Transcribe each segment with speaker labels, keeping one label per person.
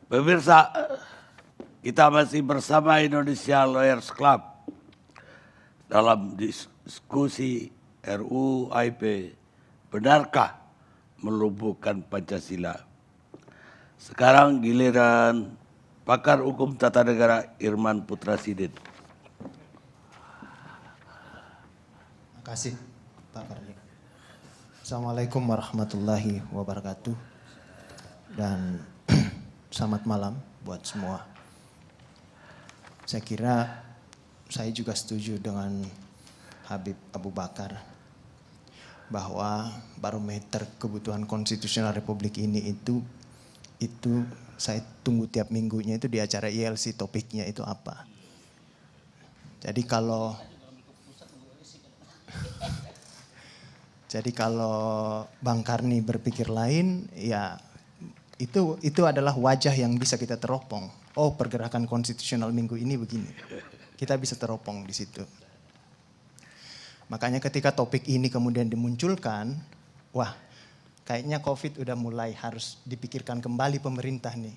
Speaker 1: Pemirsa, kita masih bersama Indonesia Lawyers Club dalam diskusi RUU HIP, benarkah melumpuhkan Pancasila? Sekarang giliran pakar hukum tata negara Irman Putra Sidin.
Speaker 2: Terima kasih Pak Karni. Assalamualaikum warahmatullahi wabarakatuh dan selamat malam buat semua. Saya kira saya juga setuju dengan Habib Abu Bakar bahwa barometer kebutuhan konstitusional Republik ini itu saya tunggu tiap minggunya itu di acara ILC, topiknya itu apa. Jadi kalau Bang Karni berpikir lain, ya itu adalah wajah yang bisa kita teropong. Oh, pergerakan konstitusional minggu ini begini. Kita bisa teropong di situ. Makanya ketika topik ini kemudian dimunculkan, wah, kayaknya COVID udah mulai harus dipikirkan kembali pemerintah nih.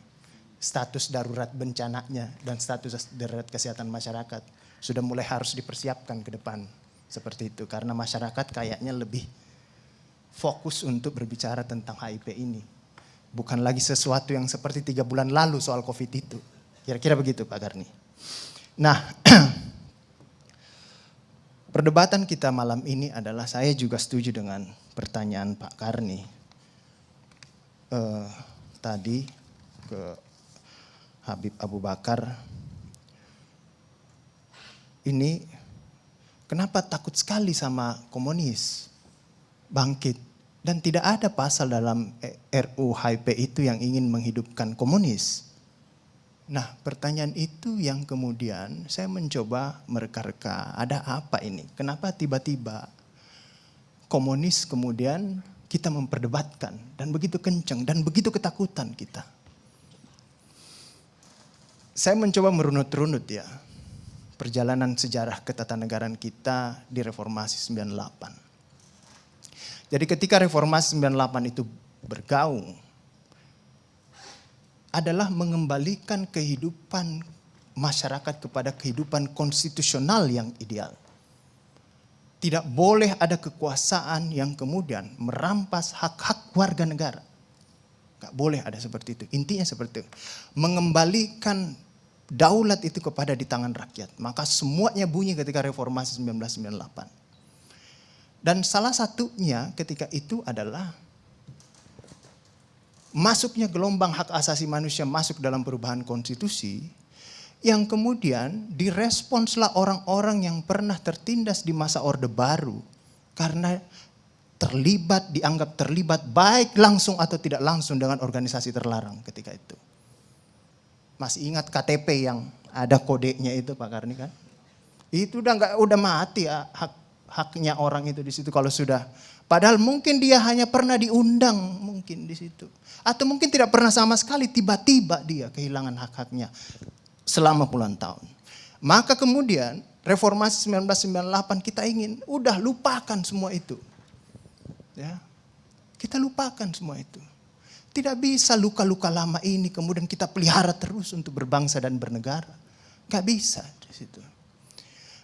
Speaker 2: Status darurat bencananya dan status darurat kesehatan masyarakat sudah mulai harus dipersiapkan ke depan. Seperti itu, karena masyarakat kayaknya lebih fokus untuk berbicara tentang HIP ini. Bukan lagi sesuatu yang seperti 3 bulan lalu soal COVID itu. Kira-kira begitu Pak Karni. Nah, perdebatan kita malam ini adalah, saya juga setuju dengan pertanyaan Pak Karni. Tadi ke Habib Abu Bakar. Ini kenapa takut sekali sama komunis bangkit? Dan tidak ada pasal dalam RUU HIP itu yang ingin menghidupkan komunis. Nah, pertanyaan itu yang kemudian saya mencoba mereka-reka, ada apa ini? Kenapa tiba-tiba komunis kemudian kita memperdebatkan dan begitu kencang dan begitu ketakutan kita? Saya mencoba merunut-runut ya perjalanan sejarah ketatanegaraan kita di Reformasi 98. Jadi ketika Reformasi 98 itu bergaung, adalah mengembalikan kehidupan masyarakat kepada kehidupan konstitusional yang ideal. Tidak boleh ada kekuasaan yang kemudian merampas hak-hak warga negara. Gak boleh ada seperti itu. Intinya seperti itu. Mengembalikan daulat itu kepada di tangan rakyat. Maka semuanya bunyi ketika Reformasi 1998. Dan salah satunya ketika itu adalah masuknya gelombang hak asasi manusia masuk dalam perubahan konstitusi, yang kemudian diresponslah orang-orang yang pernah tertindas di masa Orde Baru karena dianggap terlibat baik langsung atau tidak langsung dengan organisasi terlarang ketika itu. Masih ingat KTP yang ada kodenya itu Pak Karni kan? Itu udah mati ya, haknya orang itu di situ kalau sudah, padahal mungkin dia hanya pernah diundang mungkin di situ, atau mungkin tidak pernah sama sekali, tiba-tiba dia kehilangan hak-haknya selama puluhan tahun. Maka kemudian Reformasi 1998 kita ingin udah lupakan semua itu, ya kita lupakan semua itu. Tidak bisa luka-luka lama ini kemudian kita pelihara terus untuk berbangsa dan bernegara, nggak bisa di situ.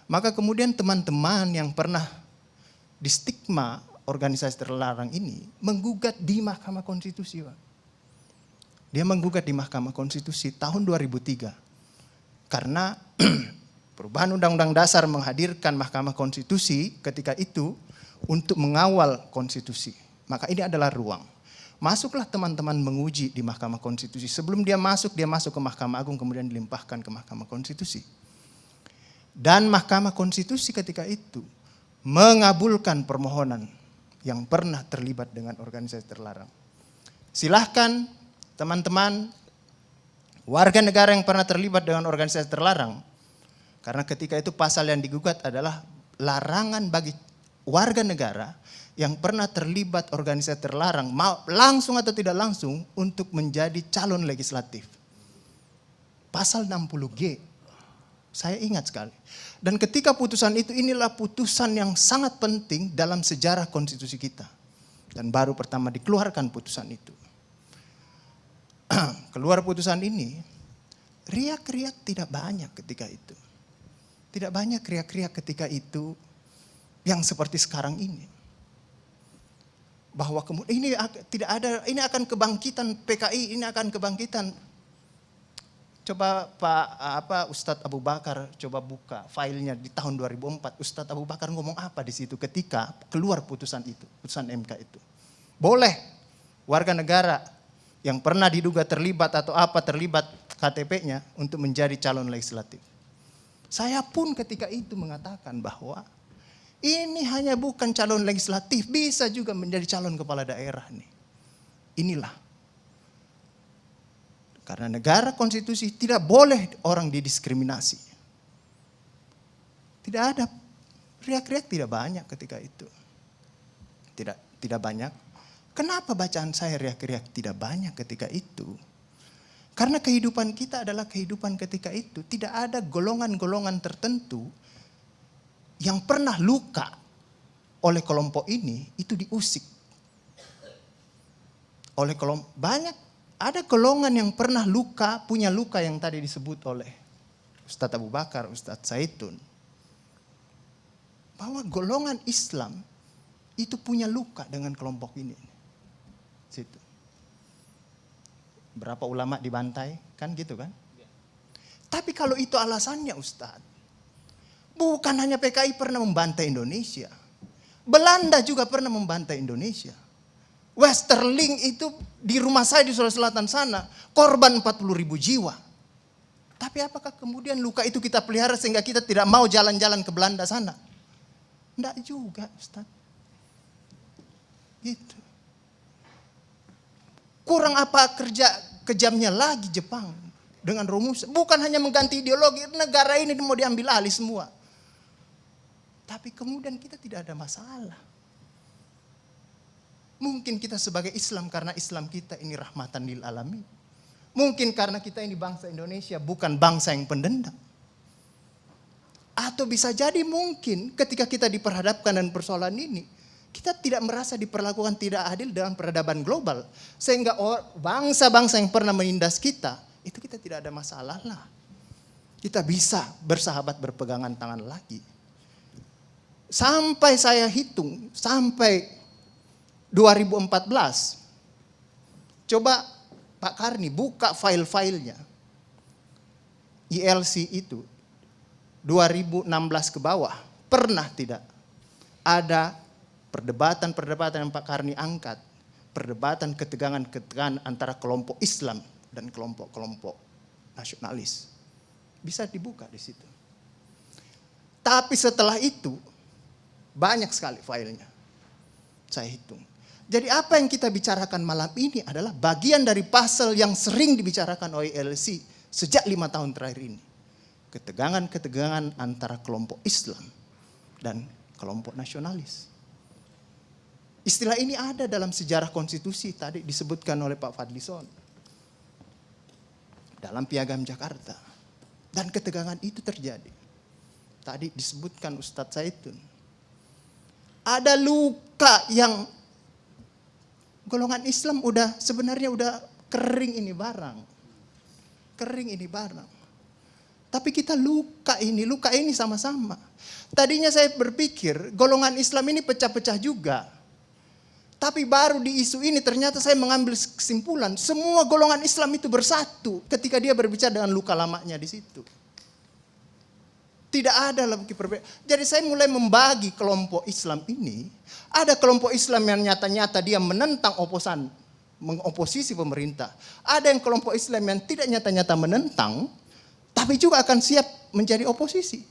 Speaker 2: Maka kemudian teman-teman yang pernah distigma organisasi terlarang ini menggugat di Mahkamah Konstitusi, Pak. Dia menggugat di Mahkamah Konstitusi tahun 2003. Karena perubahan Undang-Undang Dasar menghadirkan Mahkamah Konstitusi ketika itu untuk mengawal konstitusi. Maka ini adalah ruang. Masuklah teman-teman menguji di Mahkamah Konstitusi. Sebelum dia masuk ke Mahkamah Agung kemudian dilimpahkan ke Mahkamah Konstitusi. Dan Mahkamah Konstitusi ketika itu mengabulkan permohonan yang pernah terlibat dengan organisasi terlarang. Silahkan teman-teman warga negara yang pernah terlibat dengan organisasi terlarang, karena ketika itu pasal yang digugat adalah larangan bagi warga negara yang pernah terlibat organisasi terlarang, mau langsung atau tidak langsung, untuk menjadi calon legislatif. Pasal 60G. Saya ingat sekali. Dan ketika putusan itu, inilah putusan yang sangat penting dalam sejarah konstitusi kita. Dan baru pertama dikeluarkan putusan itu. keluar putusan ini, riak-riak tidak banyak ketika itu. Tidak banyak riak-riak ketika itu yang seperti sekarang ini. Bahwa kemudian ini tidak ada, ini akan kebangkitan PKI, ini akan kebangkitan. Coba Ustadz Abu Bakar coba buka filenya di tahun 2004. Ustadz Abu Bakar ngomong apa di situ ketika keluar putusan itu, putusan MK itu. Boleh warga negara yang pernah diduga terlibat atau terlibat KTP-nya untuk menjadi calon legislatif. Saya pun ketika itu mengatakan bahwa ini hanya bukan calon legislatif, bisa juga menjadi calon kepala daerah nih. Inilah. Karena negara konstitusi tidak boleh orang didiskriminasi. Tidak ada, riak-riak tidak banyak ketika itu. Tidak banyak. Kenapa bacaan saya riak-riak tidak banyak ketika itu? Karena kehidupan kita adalah kehidupan ketika itu. Tidak ada golongan-golongan tertentu yang pernah luka oleh kelompok ini, itu diusik. Oleh kelompok, ada golongan yang pernah luka, punya luka yang tadi disebut oleh Ustadz Abu Bakar, Ustadz Zaitun. Bahwa golongan Islam itu punya luka dengan kelompok ini. Situ. Berapa ulama dibantai, kan gitu kan? Tapi kalau itu alasannya Ustadz, bukan hanya PKI pernah membantai Indonesia. Belanda juga pernah membantai Indonesia. Westerling itu di rumah saya di Sulawesi Selatan sana, korban 40.000 jiwa. Tapi apakah kemudian luka itu kita pelihara sehingga kita tidak mau jalan-jalan ke Belanda sana? Tidak juga, Ustaz. Gitu. Kurang apa kerja kejamnya lagi Jepang dengan rumus. Bukan hanya mengganti ideologi, negara ini mau diambil alih semua. Tapi kemudian kita tidak ada masalah. Mungkin kita sebagai Islam karena Islam kita ini rahmatan lil alamin. Mungkin karena kita ini bangsa Indonesia bukan bangsa yang pendendam. Atau bisa jadi mungkin ketika kita diperhadapkan dengan persoalan ini, kita tidak merasa diperlakukan tidak adil dalam peradaban global. Sehingga bangsa-bangsa yang pernah menindas kita, itu kita tidak ada masalah lah. Kita bisa bersahabat berpegangan tangan lagi. Sampai saya hitung, sampai 2014, coba Pak Karni buka file-filenya. ILC itu 2016 ke bawah, pernah tidak ada perdebatan-perdebatan yang Pak Karni angkat, perdebatan ketegangan-ketegangan antara kelompok Islam dan kelompok-kelompok nasionalis. Bisa dibuka di situ. Tapi setelah itu banyak sekali filenya. Saya hitung. Jadi apa yang kita bicarakan malam ini adalah bagian dari pasal yang sering dibicarakan oleh ILC sejak 5 tahun terakhir ini. Ketegangan-ketegangan antara kelompok Islam dan kelompok nasionalis. Istilah ini ada dalam sejarah konstitusi tadi disebutkan oleh Pak Fadlison. Dalam Piagam Jakarta. Dan ketegangan itu terjadi. Tadi disebutkan Ustadz Zaitun. Ada luka yang golongan Islam sebenarnya udah kering ini barang. Kering ini barang. Tapi kita luka ini sama-sama. Tadinya saya berpikir golongan Islam ini pecah-pecah juga. Tapi baru di isu ini ternyata saya mengambil kesimpulan semua golongan Islam itu bersatu ketika dia berbicara dengan luka lamanya di situ. Tidak ada lagi perbedaan. Jadi saya mulai membagi kelompok Islam ini. Ada kelompok Islam yang nyata-nyata dia menentang mengoposisi pemerintah. Ada yang kelompok Islam yang tidak nyata-nyata menentang, tapi juga akan siap menjadi oposisi.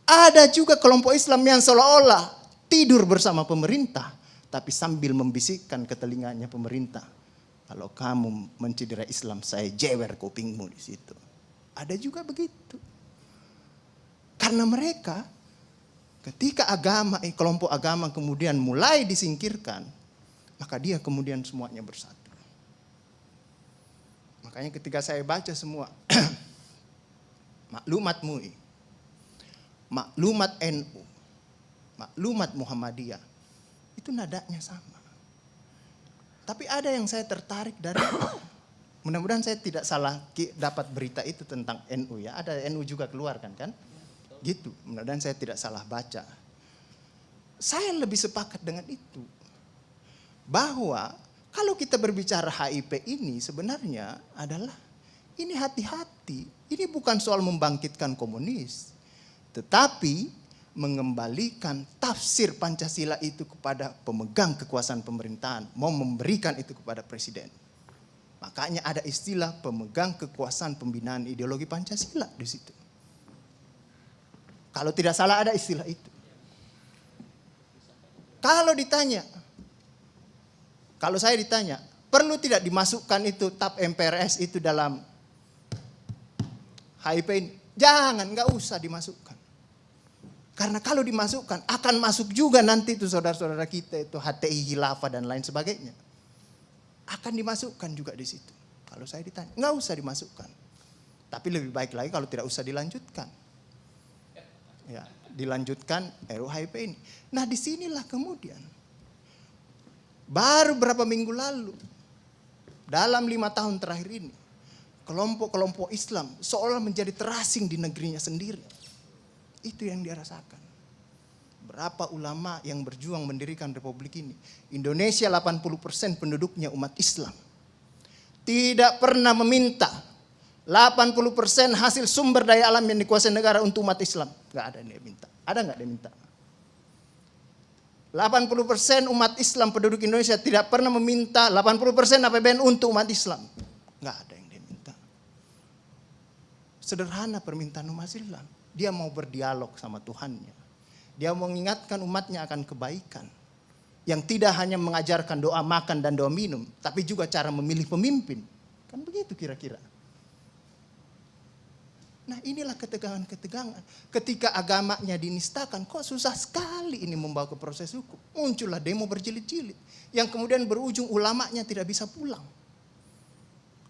Speaker 2: Ada juga kelompok Islam yang seolah-olah tidur bersama pemerintah, tapi sambil membisikkan ke telinganya pemerintah. Kalau kamu mencederai Islam, saya jewer kupingmu di situ. Ada juga begitu. Karena mereka ketika kelompok agama kemudian mulai disingkirkan, maka dia kemudian semuanya bersatu. Makanya ketika saya baca semua maklumat MUI, maklumat NU, maklumat Muhammadiyah, itu nadanya sama. Tapi ada yang saya tertarik dari Mudah-mudahan saya tidak salah dapat berita itu tentang NU ya. Ada NU juga keluar kan? Gitu. Mudah-mudahan saya tidak salah baca. Saya lebih sepakat dengan itu. Bahwa kalau kita berbicara HIP ini sebenarnya adalah ini hati-hati. Ini bukan soal membangkitkan komunis. Tetapi mengembalikan tafsir Pancasila itu kepada pemegang kekuasaan pemerintahan. Mau memberikan itu kepada presiden. Makanya ada istilah pemegang kekuasaan pembinaan ideologi Pancasila di situ. Kalau tidak salah ada istilah itu. Kalau saya ditanya, perlu tidak dimasukkan itu TAP MPRS itu dalam HIP ini? Jangan, nggak usah dimasukkan. Karena kalau dimasukkan akan masuk juga nanti itu saudara-saudara kita itu HTI Khilafah dan lain sebagainya. Akan dimasukkan juga di situ. Kalau saya ditanya, nggak usah dimasukkan. Tapi lebih baik lagi kalau tidak usah dilanjutkan. Ya, dilanjutkan RUU HIP ini. Nah disinilah kemudian, baru berapa minggu lalu, dalam 5 tahun terakhir ini, kelompok-kelompok Islam seolah menjadi terasing di negerinya sendiri. Itu yang dia rasakan. Berapa ulama yang berjuang mendirikan republik ini. Indonesia 80% penduduknya umat Islam. Tidak pernah meminta 80% hasil sumber daya alam yang dikuasai negara untuk umat Islam. Gak ada yang dia minta. Ada gak dia minta? 80% umat Islam penduduk Indonesia tidak pernah meminta 80% APBN untuk umat Islam. Gak ada yang dia minta. Sederhana permintaan umat Islam. Dia mau berdialog sama Tuhannya. Dia mengingatkan umatnya akan kebaikan. Yang tidak hanya mengajarkan doa makan dan doa minum. Tapi juga cara memilih pemimpin. Kan begitu kira-kira. Nah inilah ketegangan-ketegangan. Ketika agamanya dinistakan, kok susah sekali ini membawa ke proses hukum. Muncullah demo berjilid-jilid. Yang kemudian berujung ulamanya tidak bisa pulang.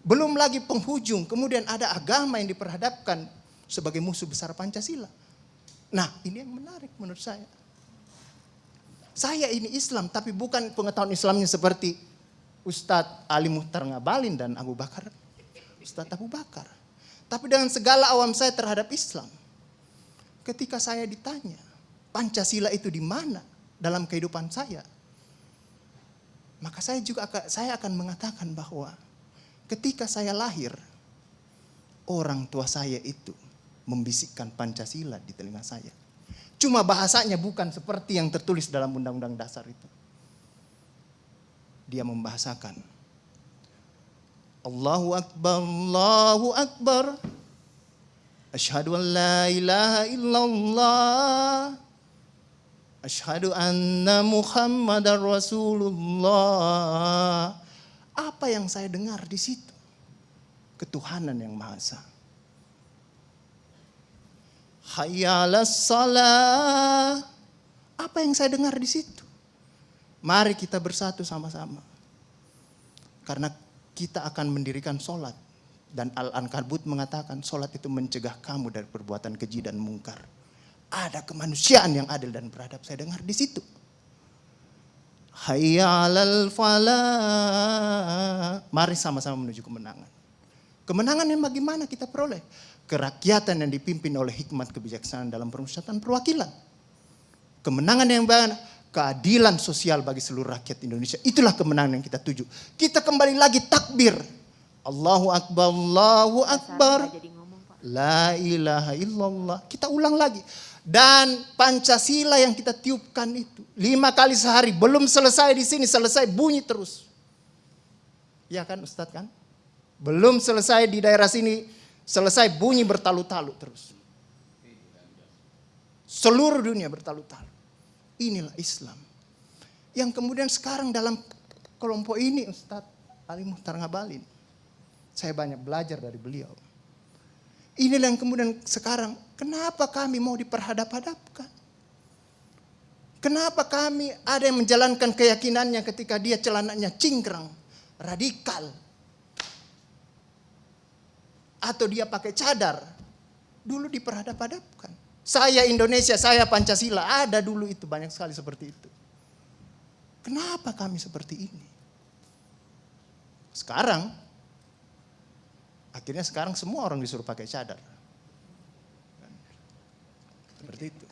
Speaker 2: Belum lagi penghujung, kemudian ada agama yang diperhadapkan sebagai musuh besar Pancasila. Nah ini yang menarik menurut saya. Saya ini Islam, tapi bukan pengetahuan Islamnya seperti Ustadz Ali Muhtar Ngabalin dan Ustadz Abu Bakar. Tapi dengan segala awam saya terhadap Islam. Ketika saya ditanya, Pancasila itu di mana dalam kehidupan saya? Maka saya akan mengatakan bahwa ketika saya lahir, orang tua saya itu membisikkan Pancasila di telinga saya. Cuma bahasanya bukan seperti yang tertulis dalam Undang-Undang Dasar itu. Dia membahasakan Allahu Akbar, Allahu Akbar. Asyhadu an la ilaha illallah. Asyhadu anna Muhammadar Rasulullah. Apa yang saya dengar di situ? Ketuhanan yang Maha Esa. Hayya 'alas shalah. Apa yang saya dengar di situ? Mari kita bersatu sama-sama. Karena kita akan mendirikan sholat. Dan Al-Ankabut mengatakan sholat itu mencegah kamu dari perbuatan keji dan mungkar. Ada kemanusiaan yang adil dan beradab. Saya dengar di situ. Hayya 'alal falah. Mari sama-sama menuju kemenangan. Kemenangan yang bagaimana kita peroleh? Kerakyatan yang dipimpin oleh hikmat kebijaksanaan dalam permusyawaratan perwakilan. Kemenangan yang bagaimana? Keadilan sosial bagi seluruh rakyat Indonesia. Itulah kemenangan yang kita tuju. Kita kembali lagi takbir. Allahu Akbar, Allahu Akbar. La ilaha illallah. Kita ulang lagi. Dan Pancasila yang kita tiupkan itu 5 kali sehari. Belum selesai di sini, selesai bunyi terus. Ya kan Ustadz kan? Belum selesai di daerah sini, selesai bunyi bertalu-talu terus. Seluruh dunia bertalu-talu. Inilah Islam. Yang kemudian sekarang dalam kelompok ini Ustadz Ali Muhtar Ngabalin. Saya banyak belajar dari beliau. Inilah yang kemudian sekarang, kenapa kami mau diperhadap-hadapkan? Kenapa kami ada yang menjalankan keyakinannya ketika dia celananya cingkrang, radikal. Atau dia pakai cadar. Dulu diperhadap-hadapkan. Saya Indonesia, saya Pancasila. Ada dulu itu, banyak sekali seperti itu. Kenapa kami seperti ini? Sekarang Akhirnya sekarang semua orang disuruh pakai cadar. Seperti itu.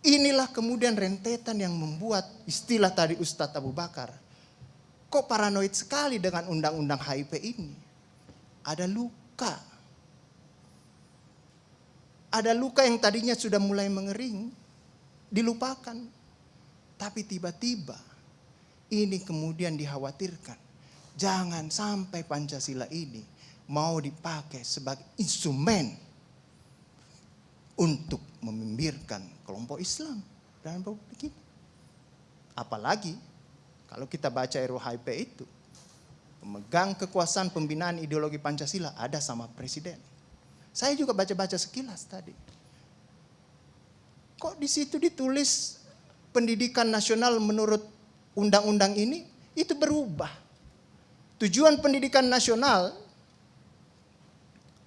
Speaker 2: Inilah kemudian rentetan yang membuat istilah tadi Ustadz Abu Bakar. Kok paranoid sekali dengan undang-undang HIP ini? Ada luka. Ada luka yang tadinya sudah mulai mengering, dilupakan. Tapi tiba-tiba ini kemudian dikhawatirkan. Jangan sampai Pancasila ini mau dipakai sebagai instrumen untuk membibirkan kelompok Islam dalam republik ini. Apalagi kalau kita baca RUU-HIP itu, pemegang kekuasaan pembinaan ideologi Pancasila ada sama presiden. Saya juga baca-baca sekilas tadi. Kok di situ ditulis pendidikan nasional menurut undang-undang ini itu berubah. Tujuan pendidikan nasional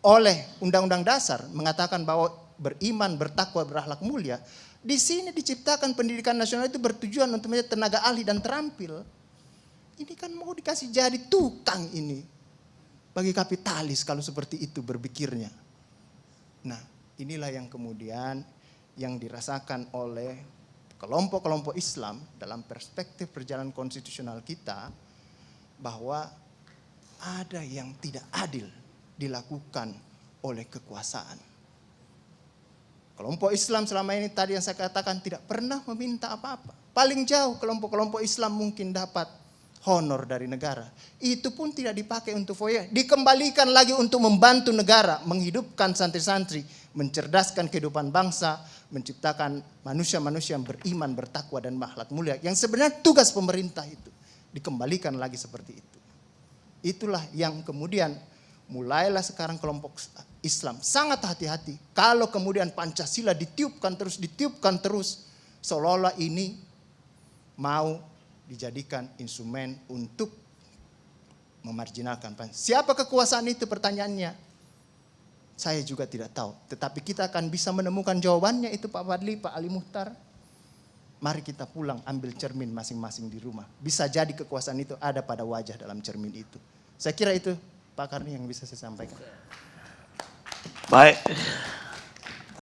Speaker 2: oleh Undang-Undang Dasar mengatakan bahwa beriman, bertakwa, berakhlak mulia. Di sini diciptakan pendidikan nasional itu bertujuan untuk menjadi tenaga ahli dan terampil. Ini kan mau dikasih jadi tukang ini bagi kapitalis kalau seperti itu berpikirnya. Nah, inilah yang kemudian yang dirasakan oleh kelompok-kelompok Islam dalam perspektif perjalanan konstitusional kita, bahwa ada yang tidak adil dilakukan oleh kekuasaan. Kelompok Islam selama ini tadi yang saya katakan tidak pernah meminta apa-apa. Paling jauh kelompok-kelompok Islam mungkin dapat honor dari negara. Itu pun tidak dipakai untuk foya. Dikembalikan lagi untuk membantu negara, menghidupkan santri-santri, mencerdaskan kehidupan bangsa, menciptakan manusia-manusia yang beriman, bertakwa dan berakhlak mulia. Yang sebenarnya tugas pemerintah itu. Dikembalikan lagi seperti itu. Itulah yang kemudian mulailah sekarang kelompok Islam sangat hati-hati. Kalau kemudian Pancasila ditiupkan terus, seolah-olah ini mau dijadikan instrumen untuk memarginalkan Pancasila. Siapa kekuasaan itu pertanyaannya? Saya juga tidak tahu. Tetapi kita akan bisa menemukan jawabannya itu Pak Fadli, Pak Ali Muhtar. Mari kita pulang ambil cermin masing-masing di rumah. Bisa jadi kekuasaan itu ada pada wajah dalam cermin itu. Saya kira itu Pak Karni yang bisa saya sampaikan.
Speaker 1: Baik.